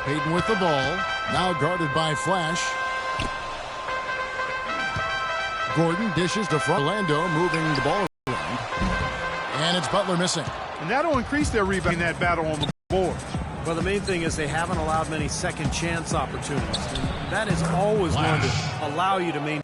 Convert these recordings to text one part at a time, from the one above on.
Payton with the ball. Now guarded by Flash. Gordon dishes to front. Orlando moving the ball around. And it's Butler missing. And that'll increase their rebound in that battle on the board. Well, the main thing is they haven't allowed many second chance opportunities. And that is always going to allow you to maintain.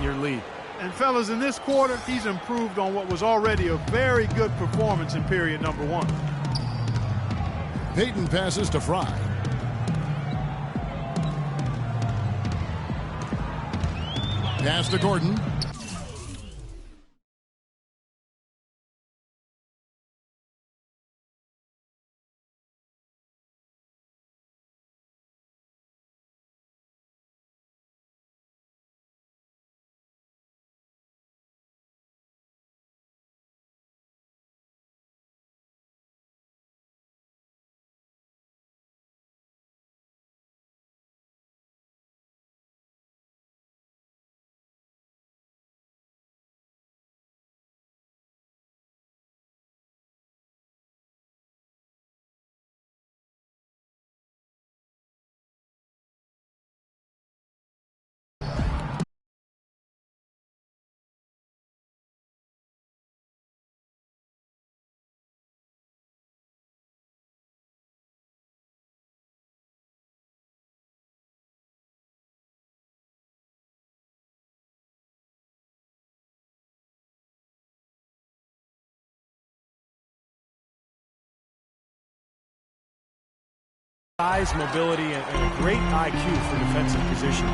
Your lead. And fellas, in this quarter, he's improved on what was already a very good performance in period number one. Payton passes to Fry. Pass to Gordon. Size, mobility, and a great IQ for defensive position.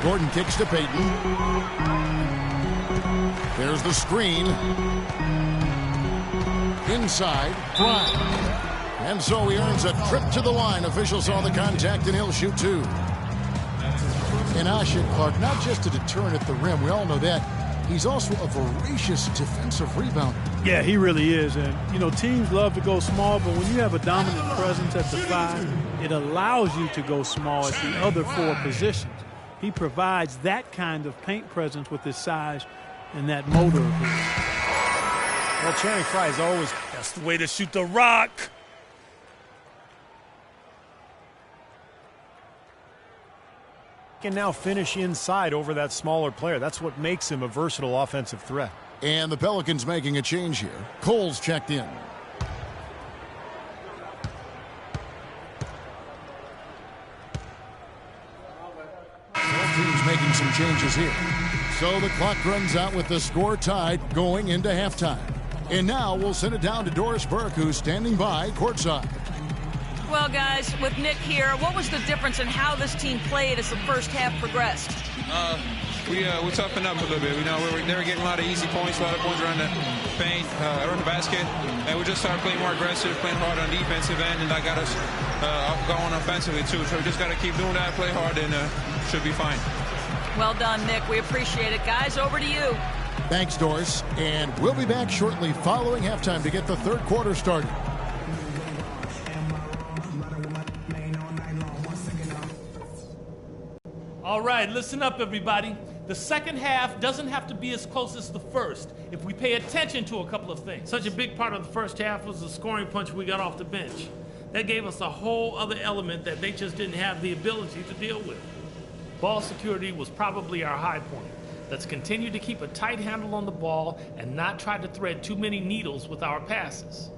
Gordon kicks to Payton. There's the screen. Inside, Bryant. And so he earns a trip to the line. Officials saw the contact, and he'll shoot two. And Asher Clark, not just a deterrent at the rim, we all know that. He's also a voracious defensive rebounder. Yeah, he really is. And, you know, teams love to go small, but when you have a dominant presence at the 5, it allows you to go small at the other 4 positions. He provides that kind of paint presence with his size and that motor of his. Well, Channing Frye is always that's the way to shoot the rock. Can now finish inside over that smaller player. That's what makes him a versatile offensive threat. And the Pelicans making a change here. Cole's checked in. Both teams making some changes here. So the clock runs out with the score tied going into halftime. And now we'll send it down to Doris Burke, who's standing by courtside. Well, guys, with Nick here, what was the difference in how this team played as the first half progressed? we toughened up a little bit. You know, they were getting a lot of easy points, a lot of points around the paint, around the basket, and we just started playing more aggressive, playing hard on defensive end, and that got us going offensively too. So we just got to keep doing that, play hard, and should be fine. Well done, Nick. We appreciate it. Guys, over to you. Thanks, Doris. And we'll be back shortly following halftime to get the third quarter started. All right, listen up, everybody. The second half doesn't have to be as close as the first if we pay attention to a couple of things. Such a big part of the first half was the scoring punch we got off the bench. That gave us a whole other element that they just didn't have the ability to deal with. Ball security was probably our high point. Let's continue to keep a tight handle on the ball and not try to thread too many needles with our passes.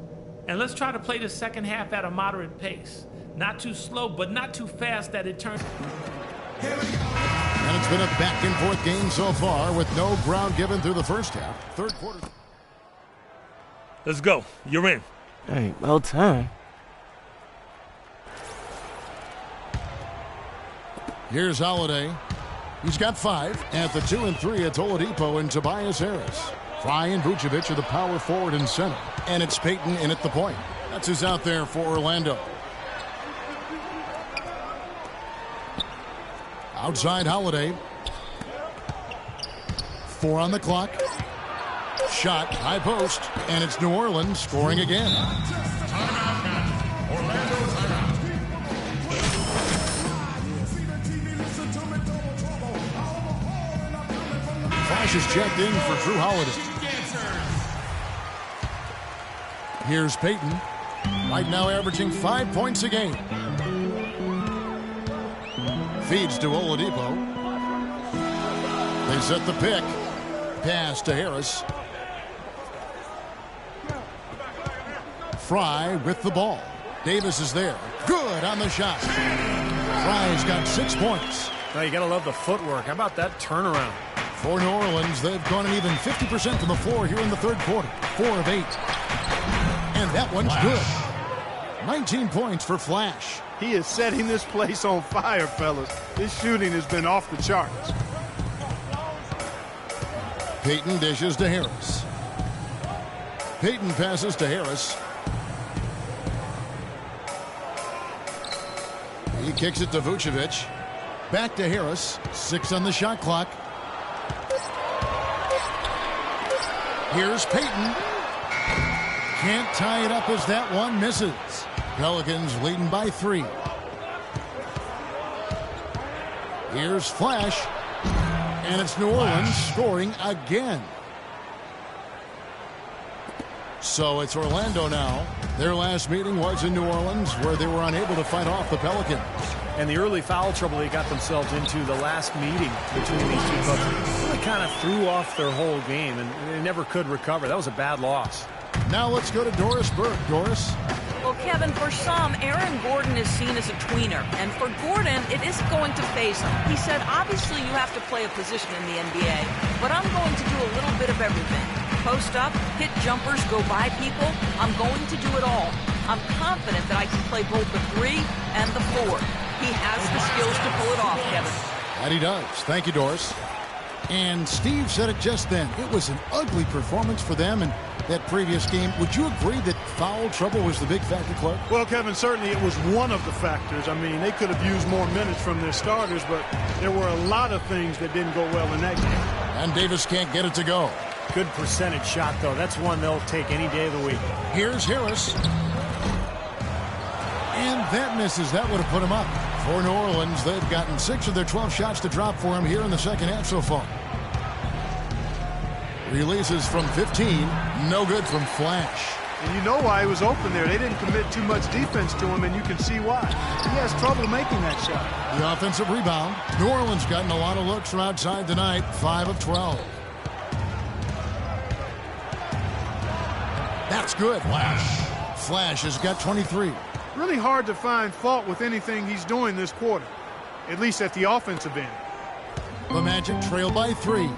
And let's try to play the second half at a moderate pace. Not too slow, but not too fast that it turns... And it's been a back-and-forth game so far with no ground given through the first half. Third quarter. Let's go. You're in. Hey, well done. Here's Holiday. He's got 5. At the 2 and 3, it's Oladipo and Tobias Harris. Fry and Vucevic are the power forward and center. And it's Payton in at the point. That's who's out there for Orlando. Outside Holiday. 4 on the clock. Shot, high post, and it's New Orleans scoring again. Orlando timeout. Flash is checked in for Drew Holiday. Here's Payton. Right now averaging 5 points a game. Feeds to Oladipo. They set the pick. Pass to Harris. Fry with the ball. Davis is there. Good on the shot. Fry's got 6 points. Now you got to love the footwork. How about that turnaround? For New Orleans, they've gone an even 50% from the floor here in the third quarter. 4 of 8. And that one's good. 19 points for Flash. He is setting this place on fire, fellas. His shooting has been off the charts. Payton dishes to Harris. Payton passes to Harris. He kicks it to Vucevic. Back to Harris. 6 on the shot clock. Here's Payton. Can't tie it up as that one misses. Pelicans leading by 3. Here's Flash. And it's New Orleans scoring again. So it's Orlando now. Their last meeting was in New Orleans, where they were unable to fight off the Pelicans. And the early foul trouble they got themselves into the last meeting between these two clubs really kind of threw off their whole game, and they never could recover. That was a bad loss. Now let's go to Doris Burke. Doris? Well, Kevin, for some, Aaron Gordon is seen as a tweener. And for Gordon, it isn't going to phase him. He said, obviously, you have to play a position in the NBA, but I'm going to do a little bit of everything. Post up, hit jumpers, go by people. I'm going to do it all. I'm confident that I can play both the 3 and the 4. He has the skills to pull it off, Kevin. And he does. Thank you, Doris. And Steve said it just then. It was an ugly performance for them in that previous game. Would you agree that foul trouble was the big factor, Clark? Well, Kevin, certainly it was one of the factors. I mean, they could have used more minutes from their starters, but there were a lot of things that didn't go well in that game. And Davis can't get it to go. Good percentage shot, though. That's one they'll take any day of the week. Here's Harris. And that misses. That would have put him up. For New Orleans, they've gotten 6 of their 12 shots to drop for him here in the second half so far. Releases from 15. No good from Flash. And you know why he was open there. They didn't commit too much defense to him, and you can see why. He has trouble making that shot. The offensive rebound. New Orleans gotten a lot of looks from outside tonight. 5 of 12. That's good. Flash has got 23. Really hard to find fault with anything he's doing this quarter, at least at the offensive end. The Magic trail by 3.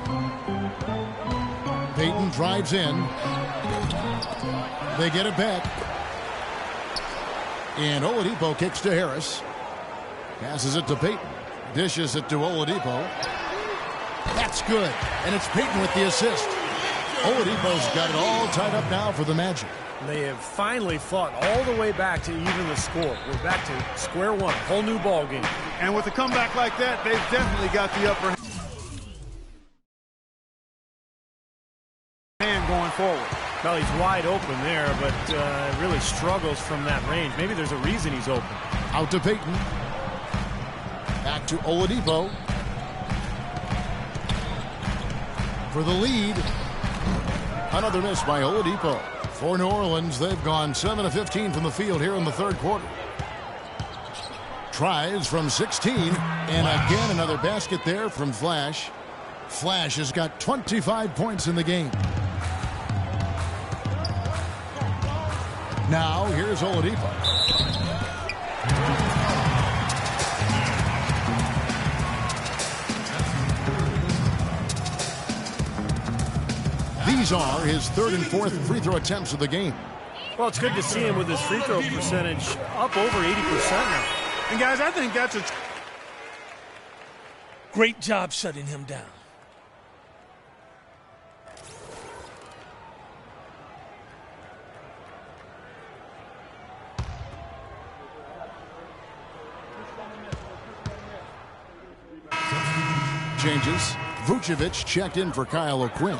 Payton drives in. They get it back. And Oladipo kicks to Harris. Passes it to Payton. Dishes it to Oladipo. That's good. And it's Payton with the assist. Oladipo's got it all tied up now for the Magic. They have finally fought all the way back to even the score. We're back to square one, whole new ball game. And with a comeback like that, they've definitely got the upper hand going forward. Well, he's wide open there, but really struggles from that range. Maybe there's a reason he's open. Out to Payton. Back to Oladipo. For the lead. Another miss by Oladipo. For New Orleans, they've gone 7 of 15 from the field here in the third quarter. Tries from 16. And again, another basket there from Flash. Flash has got 25 points in the game. Now, here's Oladipo. These are his third and fourth free throw attempts of the game. Well, it's good to see him with his free throw percentage up over 80% now. And, guys, I think that's a Great job shutting him down. Changes. Vucevic checked in for Kyle O'Quinn.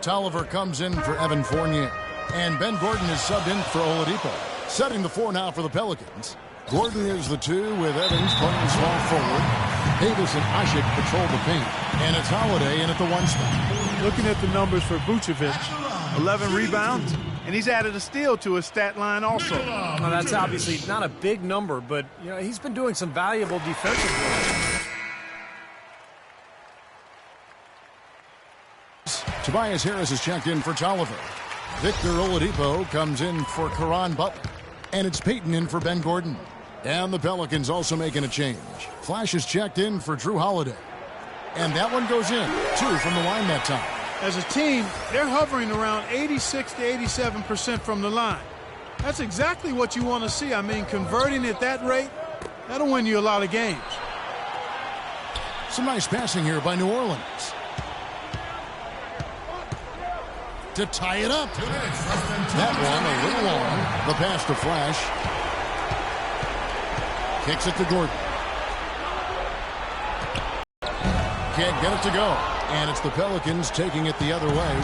Tolliver comes in for Evan Fournier. And Ben Gordon is subbed in for Oladipo. Setting the floor now for the Pelicans. Gordon is the 2 with Evans playing small forward. Davis and Asik patrol the paint. And it's Holiday in at the 1 spot. Looking at the numbers for Vucevic. 11 rebounds, and he's added a steal to his stat line also. Well, that's obviously not a big number, but you know he's been doing some valuable defensive work. Tobias Harris is checked in for Tolliver. Victor Oladipo comes in for Caron Butler. And it's Payton in for Ben Gordon. And the Pelicans also making a change. Flash is checked in for Drew Holiday. And that one goes in. 2 from the line that time. As a team, they're hovering around 86 to 87% from the line. That's exactly what you want to see. I mean, converting at that rate, that'll win you a lot of games. Some nice passing here by New Orleans. To tie it up. That one a little long. The pass to Flash. Kicks it to Gordon. Can't get it to go. And it's the Pelicans taking it the other way.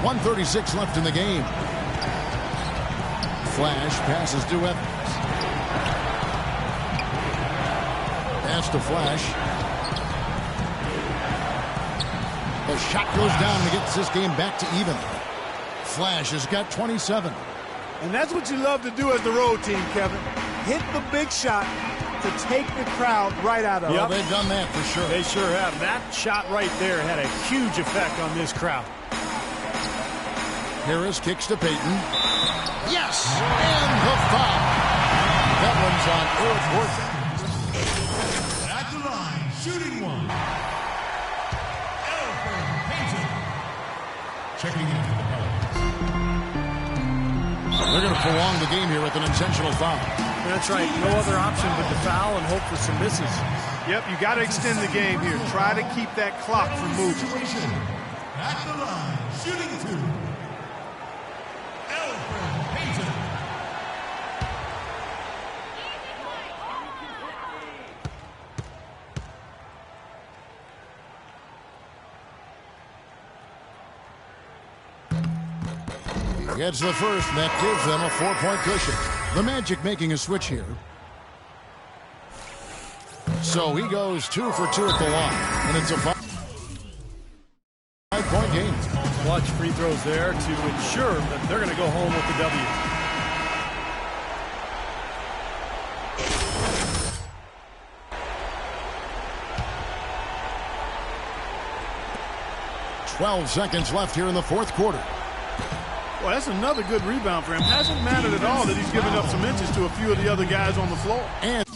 1:36 left in the game. Flash passes to Evans. Pass to Flash. The shot goes down and gets this game back to even. Flash has got 27. And that's what you love to do as the road team, Kevin. Hit the big shot to take the crowd right out of it. Well, they've done that for sure. They sure have. That shot right there had a huge effect on this crowd. Harris kicks to Payton. Yes! And the foul. That one's on Eric Gordon. At the line, shooting one. Checking in for the Pelicans. They're going to prolong the game here with an intentional foul. That's right. No other option but to foul and hope for some misses. Yep, you got to extend the game here. Try to keep that clock from moving. At the line, shooting 2. Elfrid Payton. Gets the first, and that gives them a 4-point cushion. The Magic making a switch here. So he goes 2 for 2 at the line, and it's a 5-point game. Clutch free throws there to ensure that they're going to go home with the W. 12 seconds left here in the fourth quarter. Well, that's another good rebound for him. Hasn't mattered at all that he's given up some inches to a few of the other guys on the floor. And